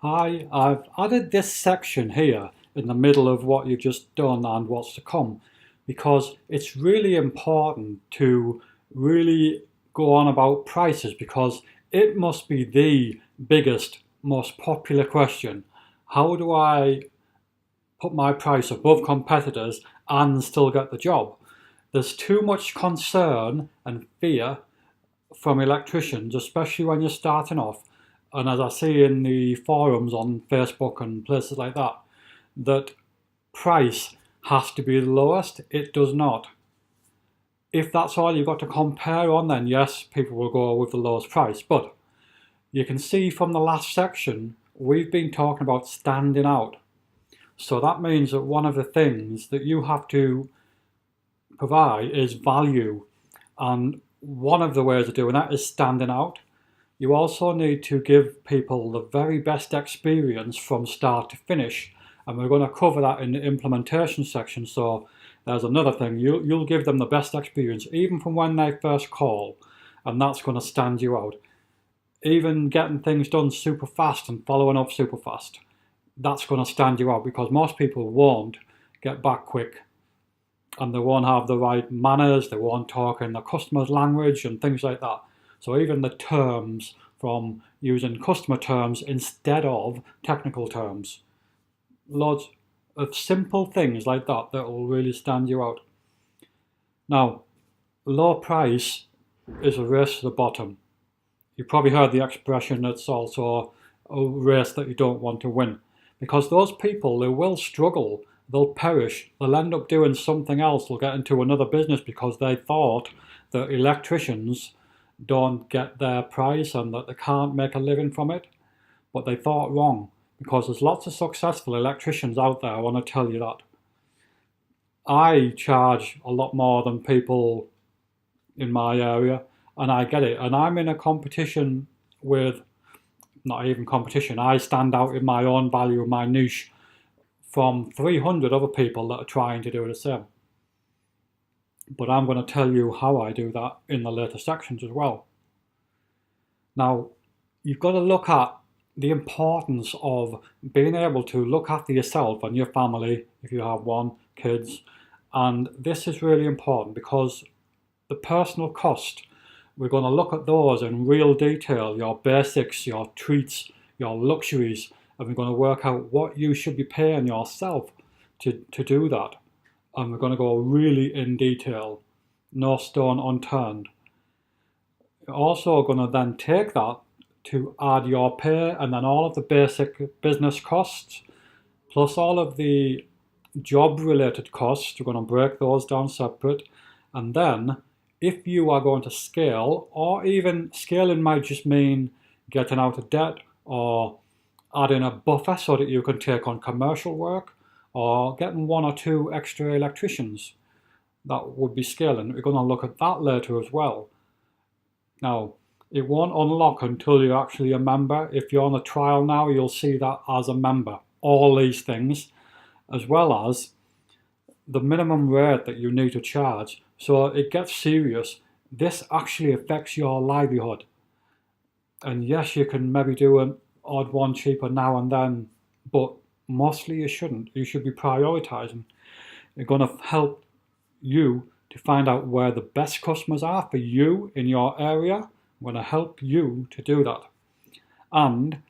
Hi, I've added this section here in the middle of what you've just done and what's to come because it's really important to really go on about prices because it must be the biggest, most popular question. How do I put my price above competitors and still get the job? There's too much concern and fear from electricians, especially when you're starting off, and as I see in the forums on Facebook and places like that, that price has to be the lowest. It does not. If that's all you've got to compare on, then yes, people will go with the lowest price. But you can see from the last section, we've been talking about standing out. So that means that one of the things that you have to provide is value. And one of the ways of doing that is standing out. You also need to give people the very best experience from start to finish. And we're going to cover that in the implementation section. So there's another thing. You'll give them the best experience, even from when they first call. And that's going to stand you out. Even getting things done super fast and following up super fast. That's going to stand you out because most people won't get back quick. And they won't have the right manners, they won't talk in the customer's language and things like that. So even the terms from using customer terms instead of technical terms. Lots of simple things like that that will really stand you out. Now, low price is a race to the bottom. You probably heard the expression it's also a race that you don't want to win. Because those people, they will struggle, they'll perish, they'll end up doing something else, they'll get into another business because they thought that electricians don't get their price and that they can't make a living from it. But they thought wrong because there's lots of successful electricians out there, I want to tell you that. I charge a lot more than people in my area and I get it. And I'm in a competition with, not even competition, I stand out in my own value, my niche, from 300 other people that are trying to do the same. But I'm going to tell you how I do that in the later sections as well. Now, you've got to look at the importance of being able to look after yourself and your family, if you have one, kids. And this is really important because the personal cost, we're going to look at those in real detail, your basics, your treats, your luxuries, and we're going to work out what you should be paying yourself to do that. And we're going to go really in detail, no stone unturned. You're also going to then take that to add your pay and then all of the basic business costs, plus all of the job related costs. We're going to break those down separate. And then if you are going to scale, or even scaling might just mean getting out of debt or adding a buffer so that you can take on commercial work or getting one or two extra electricians. That would be scaling. We're going to look at that later as well. Now, it won't unlock until you're actually a member. If you're on a trial now, you'll see that as a member. All these things, as well as the minimum rate that you need to charge. So it gets serious. This actually affects your livelihood. And yes, you can maybe do an odd one cheaper now and then, but mostly you shouldn't. You should be prioritizing. It's going to help you to find out where the best customers are for you in your area. I'm going to help you to do that. And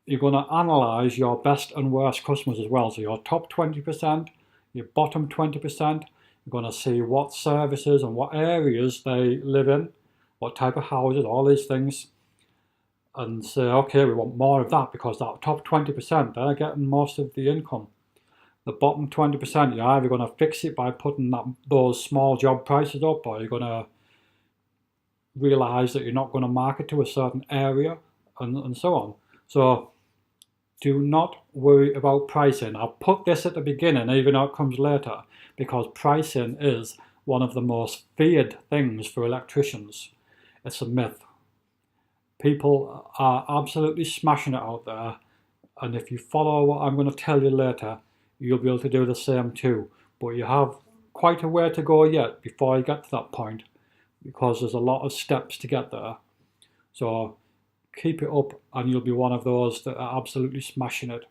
you're going to analyze your best and worst customers as well. So your top 20%, your bottom 20%, you're going to see what services and what areas they live in, what type of houses, all these things. And say, okay, we want more of that because that top 20%, they're getting most of the income. The bottom 20%, you're either going to fix it by putting those small job prices up, or you're going to realize that you're not going to market to a certain area, and so on. So do not worry about pricing. I'll put this at the beginning, even though it comes later, because pricing is one of the most feared things for electricians. It's a myth. People are absolutely smashing it out there, and if you follow what I'm going to tell you later, you'll be able to do the same too. But you have quite a way to go yet before you get to that point, because there's a lot of steps to get there. So keep it up and you'll be one of those that are absolutely smashing it.